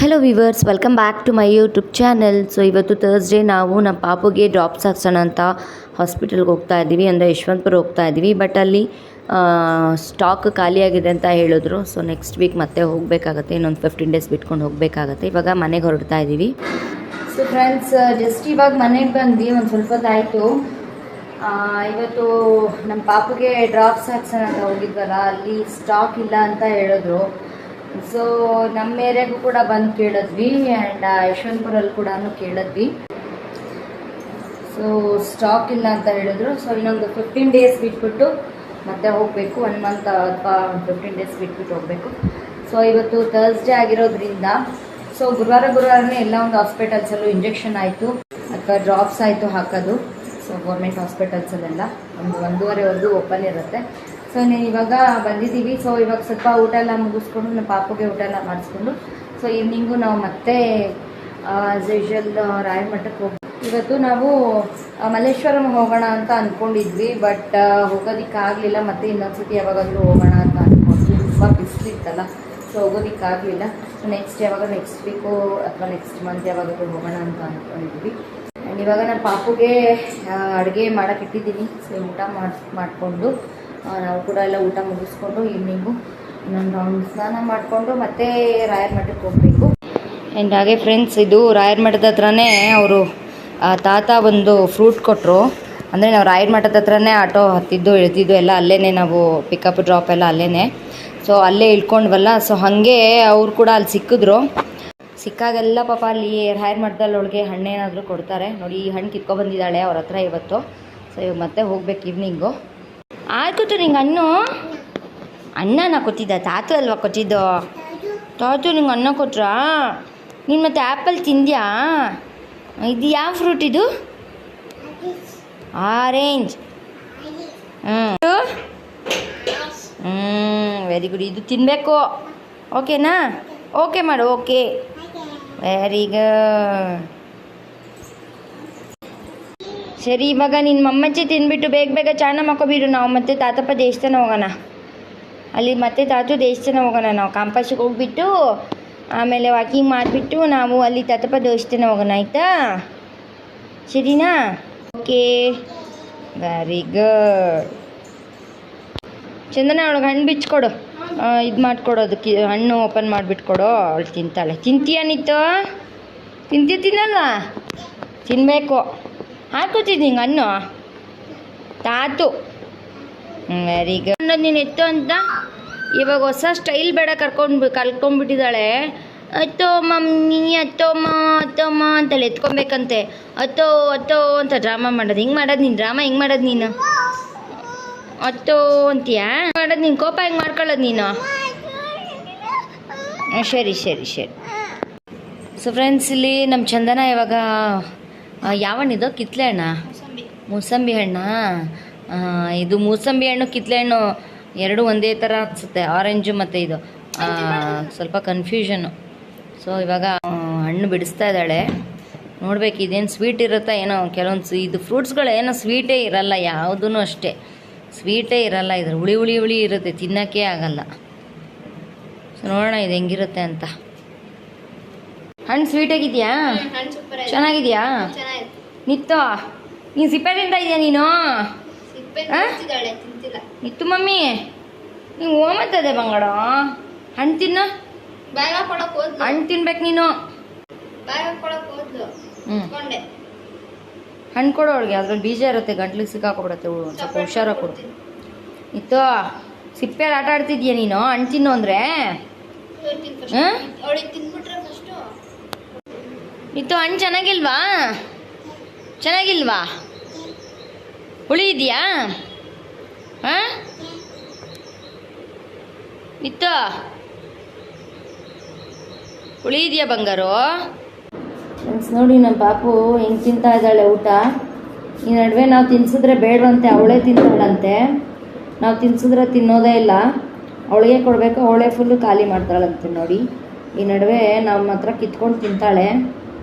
Hello viewers, welcome back to my YouTube channel. So ಇವತ್ತು Thursday ನಾವು ನಮ್ಮ ಪಾಪುಗೆ ಡ್ರಾಪ್ಸ್ ಹಾಕ್ಸೋಣ ಅಂತ ಹಾಸ್ಪಿಟಲ್ಗೆ ಹೋಗ್ತಾ ಇದ್ದೀವಿ, ಅಂದರೆ ಯಶವಂತಪುರ ಹೋಗ್ತಾ ಇದ್ದೀವಿ. ಬಟ್ ಅಲ್ಲಿ ಸ್ಟಾಕ್ ಖಾಲಿಯಾಗಿದೆ ಅಂತ ಹೇಳಿದ್ರು. ಸೊ ನೆಕ್ಸ್ಟ್ ವೀಕ್ ಮತ್ತೆ ಹೋಗಬೇಕಾಗತ್ತೆ, ಇನ್ನೊಂದು 15 ಡೇಸ್ ಬಿಟ್ಕೊಂಡು ಹೋಗಬೇಕಾಗತ್ತೆ. ಇವಾಗ ಮನೆಗೆ ಹೊರಡ್ತಾ ಇದ್ದೀವಿ. ಸೊ ಫ್ರೆಂಡ್ಸ್, ಜಸ್ಟ್ ಇವಾಗ ಮನೆಗೆ ಬಂದು ಒಂದು ಸ್ವಲ್ಪ ಹೊತ್ತಾಯಿತು. ಇವತ್ತು ನಮ್ಮ ಪಾಪುಗೆ ಡ್ರಾಪ್ಸ್ ಹಾಕ್ಸೋಣ ಅಂತ ಹೋಗಿದ್ವಲ್ಲ, ಅಲ್ಲಿ ಸ್ಟಾಕ್ ಇಲ್ಲ ಅಂತ ಹೇಳಿದ್ರು. ಸೊ ನಮ್ಮ ಏರಿಯಾಗೂ ಕೂಡ ಬಂದು ಕೇಳಿದ್ವಿ ಆ್ಯಂಡ್ ಯಶವಂತಪುರಲ್ಲಿ ಕೂಡ ಕೇಳಿದ್ವಿ. ಸೊ ಸ್ಟಾಕ್ ಇಲ್ಲ ಅಂತ ಹೇಳಿದ್ರು. ಸೊ ಇನ್ನೊಂದು 15 ಡೇಸ್ ಬಿಟ್ಬಿಟ್ಟು ಮತ್ತೆ ಹೋಗಬೇಕು, 1 ಮಂತ್ ಅಥವಾ 15 ಡೇಸ್ ಬಿಟ್ಬಿಟ್ಟು ಹೋಗಬೇಕು. ಸೊ ಇವತ್ತು ಥರ್ಸ್ಡೇ ಆಗಿರೋದ್ರಿಂದ ಸೊ ಗುರುವಾರನೇ ಎಲ್ಲ ಒಂದು ಹಾಸ್ಪಿಟಲ್ಸಲ್ಲೂ ಇಂಜೆಕ್ಷನ್ ಆಯಿತು ಅಥವಾ ಡ್ರಾಪ್ಸ್ ಆಯಿತು ಹಾಕೋದು. ಸೊ ಗೌರ್ಮೆಂಟ್ ಹಾಸ್ಪಿಟಲ್ಸಲ್ಲೆಲ್ಲ 1-1:30ವರೆಗೂ ಓಪನ್ ಇರುತ್ತೆ. ಸೊ ಇವಾಗ ಬಂದಿದ್ದೀವಿ. ಸೊ ಇವಾಗ ಸ್ವಲ್ಪ ಊಟ ಎಲ್ಲ ಮುಗಿಸ್ಕೊಂಡು ನಮ್ಮ ಪಾಪುಗೆ ಊಟ ಎಲ್ಲ ಮಾಡಿಸ್ಕೊಂಡು ಸೊ ಈವ್ನಿಂಗು ನಾವು ಮತ್ತೆ ಆಸ್ ಯೂಶುವಲ್ ರಾಯಮಠಕ್ಕೆ ಹೋಗಿ ಇವತ್ತು ನಾವು ಮಲ್ಲೇಶ್ವರಂ ಹೋಗೋಣ ಅಂತ ಅಂದ್ಕೊಂಡಿದ್ವಿ. ಬಟ್ ಹೋಗೋದಕ್ಕಾಗಲಿಲ್ಲ. ಮತ್ತೆ ಇನ್ನೊಂದ್ಸತಿ ಯಾವಾಗಾದರೂ ಹೋಗೋಣ ಅಂತ ಅಂದ್ಕೊಂಡ್ವಿ. ತುಂಬ ಬಿಸಿಲಿತ್ತಲ್ಲ, ಸೊ ಹೋಗೋದಕ್ಕಾಗಲಿಲ್ಲ. ಸೊ ನೆಕ್ಸ್ಟ್ ವೀಕು ಅಥವಾ ನೆಕ್ಸ್ಟ್ ಮಂತ್ ಯಾವಾಗಾದರೂ ಹೋಗೋಣ ಅಂತ ಅಂದ್ಕೊಂಡಿದ್ವಿ. ಆ್ಯಂಡ್ ಇವಾಗ ನಾನು ಪಾಪುಗೆ ಅಡುಗೆ ಮಾಡೋಕ್ಕೆ ಇಟ್ಟಿದ್ದೀನಿ. ಸೊ ಊಟ ಮಾಡಿಕೊಂಡು ನಾವು ಕೂಡ ಎಲ್ಲ ಊಟ ಮುಗಿಸ್ಕೊಂಡು ಈವ್ನಿಂಗು ಇನ್ನೊಂದು ರೌಂಡ್ ಸ್ನಾನ ಮಾಡಿಕೊಂಡು ಮತ್ತೆ ರಾಯರ ಮಠಕ್ಕೆ ಹೋಗಬೇಕು. ಆ್ಯಂಡ್ ಹಾಗೆ ಫ್ರೆಂಡ್ಸ್, ಇದು ರಾಯರ ಮಠದ ಹತ್ರನೇ ಅವರು ತಾತ ಒಂದು ಫ್ರೂಟ್ ಕೊಟ್ಟರು. ಅಂದರೆ ನಾವು ರಾಯರ ಮಠದ ಹತ್ರನೇ ಆಟೋ ಹತ್ತಿದ್ದು ಇಳ್ತಿದ್ದು ಎಲ್ಲ ಅಲ್ಲೇ, ನಾವು ಪಿಕಪ್ ಡ್ರಾಪ್ ಎಲ್ಲ ಅಲ್ಲೇ. ಸೊ ಅಲ್ಲೇ ಇಳ್ಕೊಂಡ್ವಲ್ಲ, ಸೊ ಹಾಗೆ ಅವ್ರು ಕೂಡ ಅಲ್ಲಿ ಸಿಕ್ಕಿದ್ರು. ಸಿಕ್ಕಾಗೆಲ್ಲ ಪಾಪ ಅಲ್ಲಿ ರಾಯರ ಮಠದಲ್ಲಿ ಅವಳಿಗೆ ಹಣ್ಣೇನಾದರೂ ಕೊಡ್ತಾರೆ ನೋಡಿ. ಈ ಹಣ್ಣು ಕಿತ್ಕೊಬಂದಿದ್ದಾಳೆ ಅವ್ರ ಹತ್ರ ಇವತ್ತು. ಸೊ ಇವಾಗ ಮತ್ತೆ ಹೋಗ್ಬೇಕು ಈವ್ನಿಂಗು. ಆಯ್ತು, ನಿಂಗೆ ಅನ್ನನ ಕೊಟ್ಟಿದ್ದ ತಾತು ಅಲ್ವಾ ಕೊಟ್ಟಿದ್ದು? ತಾತು ನಿಂಗೆ ಅನ್ನ ಕೊಟ್ರಾ? ನೀನು ಮತ್ತೆ ಆ್ಯಪಲ್ ತಿಂದ್ಯಾ? ಇದು ಯಾವ ಫ್ರೂಟ್ ಇದು? ಆರೆಂಜ್. Very good. ಇದು ತಿನ್ನಬೇಕು, ಓಕೆನಾ? ಓಕೆ ಮಾಡು. Okay, very good. ಸರಿ, ಇವಾಗ ನಿನ್ನ ಮಮ್ಮಚ್ಚಿ ತಿಂದ್ಬಿಟ್ಟು ಬೇಗ ಚಾಣ ಮಾಡ್ಕೊಬಿಡು. ನಾವು ಮತ್ತೆ ತಾತಪ್ಪ ದೇವಸ್ಥಾನ ಹೋಗೋಣ. ಅಲ್ಲಿ ಮತ್ತೆ ತಾತು ದೇವಸ್ಥಾನ ಹೋಗೋಣ. ನಾವು ಕಾಂಪಾಸಿಗೆ ಹೋಗ್ಬಿಟ್ಟು ಆಮೇಲೆ ವಾಕಿಂಗ್ ಮಾಡಿಬಿಟ್ಟು ನಾವು ಅಲ್ಲಿ ತಾತಪ್ಪ ದೇವಸ್ಥಾನ ಹೋಗೋಣ, ಆಯಿತಾ? ಸರಿನಾ? Okay, very good. ಚಂದನ, ಅವಳಿಗೆ ಹಣ್ಣು ಬಿಚ್ಕೊಡು, ಇದು ಮಾಡಿಕೊಡು, ಅದಕ್ಕೆ ಹಣ್ಣು ಓಪನ್ ಮಾಡಿಬಿಟ್ಕೊಡು. ಅವಳು ತಿಂತಾಳೆ. ತಿಂತೀಯ ನಿತ್ತು? ತಿನ್ನಲ್ವಾ? ತಿನ್ನಬೇಕು. ಹಾಕೋತಿದ್ದು ನಿಂಗೆ ಹಣ್ಣು ತಾತು. Very good. ನೀನು ಎತ್ತು ಅಂತ ಇವಾಗ ಹೊಸ ಸ್ಟೈಲ್ ಬೇಡ ಕಲ್ತ್ಕೊಂಡ್ಬಿಟ್ಟಿದ್ದಾಳೆ. ಅತ್ತೋ ಮಮ್ಮಿ, ಅತ್ತೋಮ್ಮ ಅಂತೇಳಿ ಎತ್ಕೊಬೇಕಂತೆ. ಅತ್ತೋ ಅಂತ ಡ್ರಾಮಾ ಮಾಡೋದು. ಹಿಂಗೆ ಮಾಡೋದು ನೀನು ಡ್ರಾಮಾ? ಹಿಂಗೆ ಮಾಡೋದು ನೀನು? ಅತ್ತೋ ಅಂತೀಯಾ ಮಾಡೋದು ನೀನು? ಕೋಪ ಹೆಂಗೆ ಮಾಡ್ಕೊಳ್ಳೋದು ನೀನು? ಸರಿ. ಸೊ ಫ್ರೆಂಡ್ಸ್, ಇಲ್ಲಿ ನಮ್ಮ ಚಂದನ ಇವಾಗ ಯಾವ ಹಣ್ಣಿದು? ಕಿತ್ಲೆ ಹಣ್ಣ? ಮೂಸಂಬಿ ಹಣ್ಣ. ಇದು ಮೂಸಂಬಿ ಹಣ್ಣು ಕಿತ್ಲೆ ಹಣ್ಣು ಎರಡು ಒಂದೇ ಥರ ಅನಿಸುತ್ತೆ, ಆರೆಂಜು ಮತ್ತು ಇದು ಸ್ವಲ್ಪ ಕನ್ಫ್ಯೂಷನ್ನು. ಸೊ ಇವಾಗ ಹಣ್ಣು ಬಿಡಿಸ್ತಾ ಇದ್ದಾಳೆ. ನೋಡ್ಬೇಕು ಇದೇನು ಸ್ವೀಟ್ ಇರುತ್ತಾ ಏನೋ. ಕೆಲವೊಂದು ಇದು ಫ್ರೂಟ್ಸ್ಗಳು ಏನೋ ಸ್ವೀಟೇ ಇರಲ್ಲ, ಯಾವುದೂ ಅಷ್ಟೇ ಸ್ವೀಟೇ ಇರಲ್ಲ. ಇದ್ರ ಹುಳಿ ಇರುತ್ತೆ, ತಿನ್ನೋಕ್ಕೆ ಆಗಲ್ಲ. ಸೊ ನೋಡೋಣ ಇದು ಹೆಂಗಿರುತ್ತೆ ಅಂತ. ಹಣ್ಣು ಸ್ವೀಟಾಗಿದೆಯಾ? ಚೆನ್ನಾಗಿದೆಯಾ? ನಿತ್ತು, ನೀನು ಸಿಪ್ಪೆ ತಿಂತಾ ಇದೆಯಾ ನೀನು? ನಿತ್ತು ಮಮ್ಮಿ, ನೀವು ಓಮತ್ತದೆ ಬಂಗಾಡ. ಹಣ್ಣು ತಿನ್ನು, ಹಣ್ಣು ತಿನ್ಬೇಕು ನೀನು. ಹಣ್ಣು ಕೊಡು ಅವಳಿಗೆ, ಅದ್ರಲ್ಲಿ ಬೀಜ ಇರುತ್ತೆ, ಗಂಟ್ಲಿಗೆ ಸಿಕ್ಕಾಕೊಬಿಡತ್ತೆ. ಸ್ವಲ್ಪ ಹುಷಾರ ಕೊಡು. ನಿತ್ತು, ಸಿಪ್ಪೆಯಲ್ಲಿ ಆಟ ಆಡ್ತಿದ್ಯಾ ನೀನು? ಹಣ್ಣು ತಿನ್ನು ಅಂದರೆ ನಿತ್ತು. ಹಣ್ಣು ಚೆನ್ನಾಗಿಲ್ವಾ? ಹುಳಿ ಇದೆಯಾ? ಹಾಂ ನಿತ್ತು, ಹುಳಿ ಇದೆಯಾ ಬಂಗಾರು? ಫ್ರೆಂಡ್ಸ್ ನೋಡಿ, ನಮ್ಮ ಪಾಪು ಹೆಂಗೆ ತಿಂತಾ ಇದ್ದಾಳೆ ಊಟ. ಈ ನಡುವೆ ನಾವು ತಿನ್ಸಿದ್ರೆ ಬೇಡವಂತೆ, ಅವಳೇ ತಿಂತಾಳಂತೆ. ನಾವು ತಿನ್ಸಿದ್ರೆ ತಿನ್ನೋದೇ ಇಲ್ಲ, ಅವಳಿಗೆ ಕೊಡಬೇಕು. ಅವಳೇ ಫುಲ್ಲು ಖಾಲಿ ಮಾಡ್ತಾಳಂತೆ ನೋಡಿ. ಈ ನಡುವೆ ನಮ್ಮ ಹತ್ರ ಕಿತ್ಕೊಂಡು ತಿಂತಾಳೆ.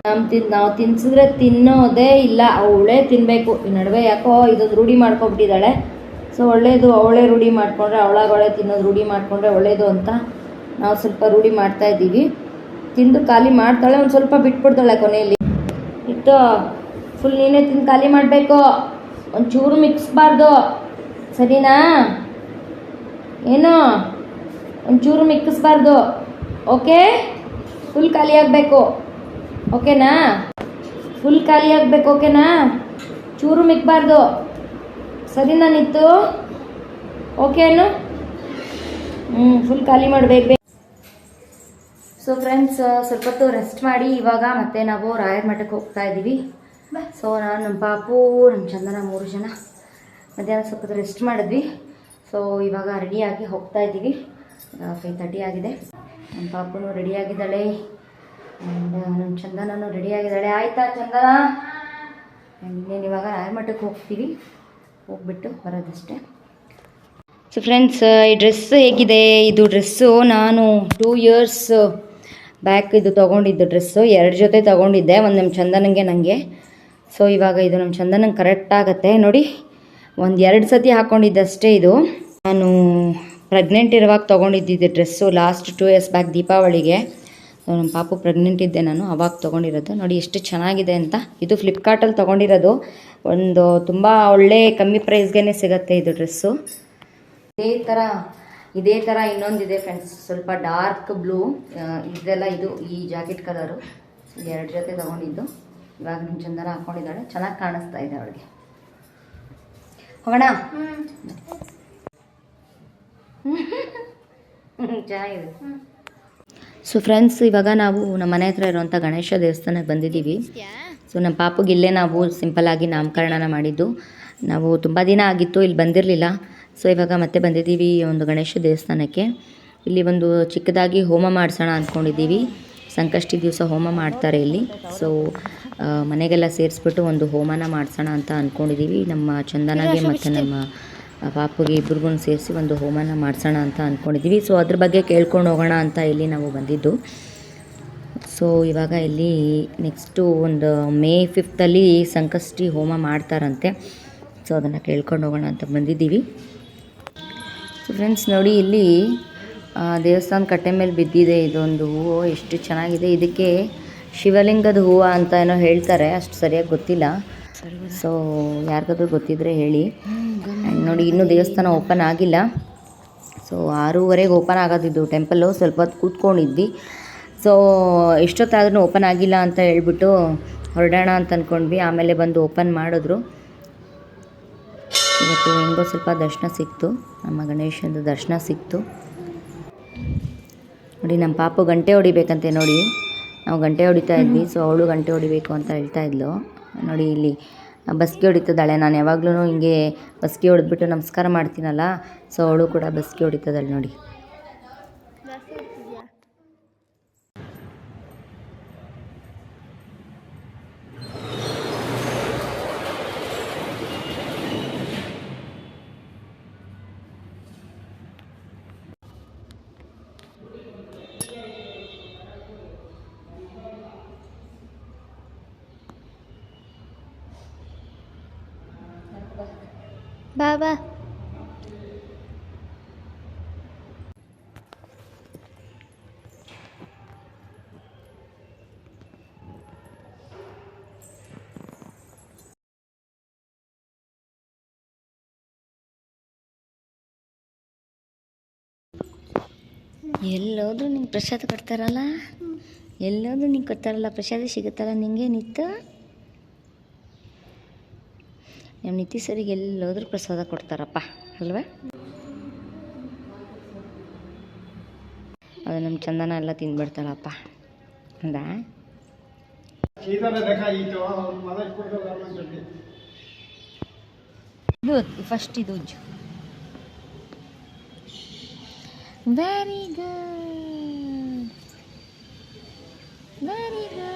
ನಾವು ತಿನ್ಸಿದ್ರೆ ತಿನ್ನೋದೇ ಇಲ್ಲ, ಅವಳೇ ತಿನ್ನಬೇಕು. ಈ ನಡುವೆ ಯಾಕೋ ಇದೊಂದು ರೂಢಿ ಮಾಡ್ಕೊಬಿಟ್ಟಿದ್ದಾಳೆ. ಸೊ ಒಳ್ಳೆಯದು, ಅವಳೇ ರೂಢಿ ಮಾಡಿಕೊಂಡ್ರೆ, ಅವಳಾಗವಳೆ ತಿನ್ನೋದು ರೂಢಿ ಮಾಡಿಕೊಂಡ್ರೆ ಒಳ್ಳೆಯದು ಅಂತ ನಾವು ಸ್ವಲ್ಪ ರೂಢಿ ಮಾಡ್ತಾಯಿದ್ದೀವಿ. ತಿಂದು ಖಾಲಿ ಮಾಡ್ತಾಳೆ, ಒಂದು ಸ್ವಲ್ಪ ಬಿಟ್ಬಿಡ್ತಾಳೆ ಕೊನೆಯಲ್ಲಿ. ಇತ್ತು ಫುಲ್ ನೀನೇ ತಿಂದು ಖಾಲಿ ಮಾಡಬೇಕು, ಒಂಚೂರು ಮಿಕ್ಸ್ಬಾರ್ದು, ಸರಿನಾ? ಏನು ಒಂಚೂರು ಮಿಕ್ಕಿಸ್ಬಾರ್ದು, ಓಕೆ? ಫುಲ್ ಖಾಲಿ ಆಗಬೇಕು, ಓಕೆನಾ? ಫುಲ್ ಖಾಲಿ ಆಗಬೇಕು, ಓಕೆನಾ? ಚೂರು ಮಿಕ್ಕಬಾರ್ದು, ಸರಿನಾ ನಿತ್ತು? ಓಕೆನು? ಫುಲ್ ಖಾಲಿ ಮಾಡಬೇಕು. ಸೊ ಫ್ರೆಂಡ್ಸ್, ಸ್ವಲ್ಪ ಹೊತ್ತು ರೆಸ್ಟ್ ಮಾಡಿ ಇವಾಗ ಮತ್ತೆ ನಾವು ರಾಯರ ಮಠಕ್ಕೆ ಹೋಗ್ತಾ ಇದ್ದೀವಿ. ಸೊ ನಾನು, ನಮ್ಮ ಪಾಪು, ನಮ್ಮ ಚಂದನ 3 ಜನ ಮಧ್ಯಾಹ್ನ ಸ್ವಲ್ಪ ಹೊತ್ತು ರೆಸ್ಟ್ ಮಾಡಿದ್ವಿ. ಸೊ ಇವಾಗ ರೆಡಿಯಾಗಿ ಹೋಗ್ತಾ ಇದ್ದೀವಿ. 5:30 ಆಗಿದೆ. ನಮ್ಮ ಪಾಪುನು ರೆಡಿಯಾಗಿದ್ದಾಳೆ ಆ್ಯಂಡ್ ನಮ್ಮ ಚಂದನೂ ರೆಡಿಯಾಗಿದ್ದಾಳೆ. ಆಯಿತಾ ಚಂದನ? ಇನ್ನೇನು ಇವಾಗ ರಾಯರ ಮಠಕ್ಕೆ ಹೋಗ್ತೀವಿ, ಹೋಗ್ಬಿಟ್ಟು ಬರೋದಷ್ಟೇ. ಸೊ ಫ್ರೆಂಡ್ಸ್, ಈ ಡ್ರೆಸ್ ಹೇಗಿದೆ? ಇದು ಡ್ರೆಸ್ಸು ನಾನು 2 years ಬ್ಯಾಕ್ ಇದು ತೊಗೊಂಡಿದ್ದು ಡ್ರೆಸ್ಸು. 2 ಜೊತೆ ತೊಗೊಂಡಿದ್ದೆ, ಒಂದು ನಮ್ಮ ಚಂದನಂಗೆ ನನಗೆ. ಸೊ ಇವಾಗ ಇದು ನಮ್ಮ ಚಂದನಂಗೆ ಕರೆಕ್ಟ್ ಆಗುತ್ತೆ ನೋಡಿ. 1-2 ಸತಿ ಹಾಕ್ಕೊಂಡಿದ್ದೆ ಅಷ್ಟೇ. ಇದು ನಾನು ಪ್ರೆಗ್ನೆಂಟ್ ಇರುವಾಗ ತೊಗೊಂಡಿದ್ದಿದ್ದು ಡ್ರೆಸ್ಸು, ಲಾಸ್ಟ್ 2 years ಬ್ಯಾಕ್ ದೀಪಾವಳಿಗೆ. ನಮ್ಮ ಪಾಪು ಪ್ರೆಗ್ನೆಂಟ್ ಇದ್ದೆ ನಾನು, ಅವಾಗ ತೊಗೊಂಡಿರೋದು. ನೋಡಿ ಎಷ್ಟು ಚೆನ್ನಾಗಿದೆ ಅಂತ. ಇದು ಫ್ಲಿಪ್ಕಾರ್ಟಲ್ಲಿ ತೊಗೊಂಡಿರೋದು. ಒಂದು ತುಂಬ ಒಳ್ಳೆ ಕಮ್ಮಿ ಪ್ರೈಸ್ಗೆ ಸಿಗುತ್ತೆ ಇದು ಡ್ರೆಸ್ಸು. ಇದೇ ಥರ ಇನ್ನೊಂದಿದೆ ಫ್ರೆಂಡ್ಸ್, ಸ್ವಲ್ಪ ಡಾರ್ಕ್ ಬ್ಲೂ. ಇದೆಲ್ಲ ಇದು ಈ ಜಾಕೆಟ್ ಕಲರು. 2 ಜೊತೆ ತೊಗೊಂಡಿದ್ದು. ಇವಾಗ ನಿಮ್ಮ ಚಂದನ ಹಾಕ್ಕೊಂಡಿದ್ದಾಳೆ, ಚೆನ್ನಾಗಿ ಕಾಣಿಸ್ತಾ ಇದೆ ಅವಳಿಗೆ. ಹೋಗೋಣ? ಚೆನ್ನಾಗಿದೆ. ಸೊ ಫ್ರೆಂಡ್ಸ್, ಇವಾಗ ನಾವು ನಮ್ಮ ಮನೆ ಹತ್ರ ಇರುವಂಥ ಗಣೇಶ ದೇವಸ್ಥಾನಕ್ಕೆ ಬಂದಿದ್ದೀವಿ. ಸೊ ನಮ್ಮ ಪಾಪುಗೆ ಇಲ್ಲೇ ನಾವು ಸಿಂಪಲ್ಲಾಗಿ ನಾಮಕರಣನ ಮಾಡಿದ್ದು. ನಾವು ತುಂಬ ದಿನ ಆಗಿತ್ತು ಇಲ್ಲಿ ಬಂದಿರಲಿಲ್ಲ. ಸೊ ಇವಾಗ ಮತ್ತೆ ಬಂದಿದ್ದೀವಿ ಒಂದು ಗಣೇಶ ದೇವಸ್ಥಾನಕ್ಕೆ. ಇಲ್ಲಿ ಒಂದು ಚಿಕ್ಕದಾಗಿ ಹೋಮ ಮಾಡಿಸೋಣ ಅಂದ್ಕೊಂಡಿದ್ದೀವಿ. ಸಂಕಷ್ಟಿ ದಿವಸ ಹೋಮ ಮಾಡ್ತಾರೆ ಇಲ್ಲಿ. ಸೊ ಮನೆಗೆಲ್ಲ ಸೇರಿಸ್ಬಿಟ್ಟು ಒಂದು ಹೋಮನ ಮಾಡಿಸೋಣ ಅಂತ ಅಂದ್ಕೊಂಡಿದ್ದೀವಿ. ನಮ್ಮ ಚಂದನಗೆ ಮತ್ತು ನಮ್ಮ ಪಾಪುಗೆ ಇಬ್ರಿಗೂ ಸೇರಿಸಿ ಒಂದು ಹೋಮನ ಮಾಡಿಸೋಣ ಅಂತ ಅಂದ್ಕೊಂಡಿದ್ದೀವಿ. ಸೊ ಅದ್ರ ಬಗ್ಗೆ ಕೇಳ್ಕೊಂಡು ಹೋಗೋಣ ಅಂತ ಇಲ್ಲಿ ನಾವು ಬಂದಿದ್ದು. ಸೊ ಇವಾಗ ಇಲ್ಲಿ ನೆಕ್ಸ್ಟು ಒಂದು May 5th ಸಂಕಷ್ಟಿ ಹೋಮ ಮಾಡ್ತಾರಂತೆ. ಸೊ ಅದನ್ನು ಕೇಳ್ಕೊಂಡು ಹೋಗೋಣ ಅಂತ ಬಂದಿದ್ದೀವಿ. ಸೊ ಫ್ರೆಂಡ್ಸ್ ನೋಡಿ, ಇಲ್ಲಿ ದೇವಸ್ಥಾನ ಕಟ್ಟೆ ಮೇಲೆ ಬಿದ್ದಿದೆ ಇದೊಂದು ಹೂವು. ಎಷ್ಟು ಚೆನ್ನಾಗಿದೆ. ಇದಕ್ಕೆ ಶಿವಲಿಂಗದ ಹೂವು ಅಂತ ಏನೋ ಹೇಳ್ತಾರೆ, ಅಷ್ಟು ಸರಿಯಾಗಿ ಗೊತ್ತಿಲ್ಲ. ಸೊ ಯಾರಿಗಾದ್ರೂ ಗೊತ್ತಿದ್ದರೆ ಹೇಳಿ. ನೋಡಿ, ಇನ್ನೂ ದೇವಸ್ಥಾನ ಓಪನ್ ಆಗಿಲ್ಲ. ಸೊ 6:30 ಓಪನ್ ಆಗೋದಿದ್ದು ಟೆಂಪಲ್ಲು. ಸ್ವಲ್ಪ ಹೊತ್ತು ಕೂತ್ಕೊಂಡಿದ್ವಿ. ಸೊ ಎಷ್ಟೊತ್ತಾದ್ರೂ ಓಪನ್ ಆಗಿಲ್ಲ ಅಂತ ಹೇಳ್ಬಿಟ್ಟು ಹೊರಡೋಣ ಅಂತ ಅಂದ್ಕೊಂಡ್ವಿ. ಆಮೇಲೆ ಬಂದು ಓಪನ್ ಮಾಡಿದ್ರು. ಇವತ್ತು ಹೆಂಗೋ ಸ್ವಲ್ಪ ದರ್ಶನ ಸಿಕ್ತು, ನಮ್ಮ ಗಣೇಶಂದು ದರ್ಶನ ಸಿಕ್ತು. ನೋಡಿ, ನಮ್ಮ ಪಾಪು ಗಂಟೆ ಹೊಡಿಬೇಕಂತೆ. ನೋಡಿ, ನಾವು ಗಂಟೆ ಹೊಡಿತಾ ಇದ್ವಿ. ಸೊ ಅವಳು ಗಂಟೆ ಹೊಡಿಬೇಕು ಅಂತ ಹೇಳ್ತಾ ಇದ್ಲು. ನೋಡಿ, ಇಲ್ಲಿ ಬಸ್ಗೆ ಹೊಡಿತದಾಳೆ. ನಾನು ಯಾವಾಗಲೂ ಹಿಂಗೆ ಬಸ್ಗೆ ಹೊಡೆದ್ಬಿಟ್ಟು ನಮಸ್ಕಾರ ಮಾಡ್ತೀನಲ್ಲ, ಸೊ ಅವಳು ಕೂಡ ಬಸ್ಗೆ ಹೊಡಿತದಾಳೆ ನೋಡಿ. ಬಾಬಾ ಎಲ್ಲೋದ್ರೂ ನಿಂಗೆ ಪ್ರಸಾದ ಕೊಡ್ತಾರಲ್ಲ, ಎಲ್ಲೋದ್ರೂ ನಿಂಗೆ ಕೊಡ್ತಾರಲ್ಲ ಪ್ರಸಾದ ಸಿಗುತ್ತಲ್ಲ ನಿಂಗೆ. ನಿತ್ತು ನಮ್ಮ ನಿತ್ಯ ಸರಿಗೆ ಎಲ್ಲೋದ್ರೂ ಪ್ರಸಾದ ಕೊಡ್ತಾರಪ್ಪ ಅಲ್ವೇ? ಅದು ನಮ್ಮ ಚಂದನ ಎಲ್ಲ ತಿಂದ್ಬಿಡ್ತಾಳಪ್ಪ ಅಂದ. ಇದು ಫಸ್ಟ್ ಇದು very good, very good.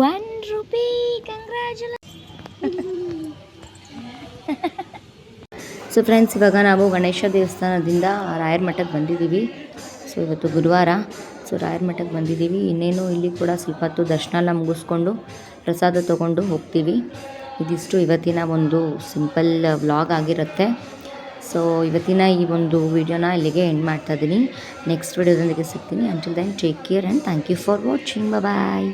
1 rupee, congratulation. So friends, ಇವಾಗ ನಾವು ಗಣೇಶ ದೇವಸ್ಥಾನದಿಂದ ರಾಯರ ಮಠಕ್ಕೆ ಬಂದಿದ್ದೀವಿ. ಸೊ ಇವತ್ತು ಗುರುವಾರ. ಸೊ ರಾಯರ ಮಠಕ್ಕೆ ಬಂದಿದ್ದೀವಿ. ಇನ್ನೇನು ಇಲ್ಲಿ ಕೂಡ ಸ್ವಲ್ಪ ಹೊತ್ತು ದರ್ಶನ ಎಲ್ಲ ಮುಗಿಸ್ಕೊಂಡು ಪ್ರಸಾದ ತೊಗೊಂಡು ಹೋಗ್ತೀವಿ. ಇದಿಷ್ಟು ಇವತ್ತಿನ ಒಂದು ಸಿಂಪಲ್ ವ್ಲಾಗ್ ಆಗಿರುತ್ತೆ. ಸೊ ಇವತ್ತಿನ ಈ ಒಂದು ವಿಡಿಯೋನ ಇಲ್ಲಿಗೆ ಎಂಡ್ ಮಾಡ್ತಾ ಇದ್ದೀನಿ. ನೆಕ್ಸ್ಟ್ ವಿಡಿಯೋದೊಂದಿಗೆ ಸಿಗ್ತೀನಿ. Until then take care and thank you for watching. Bye.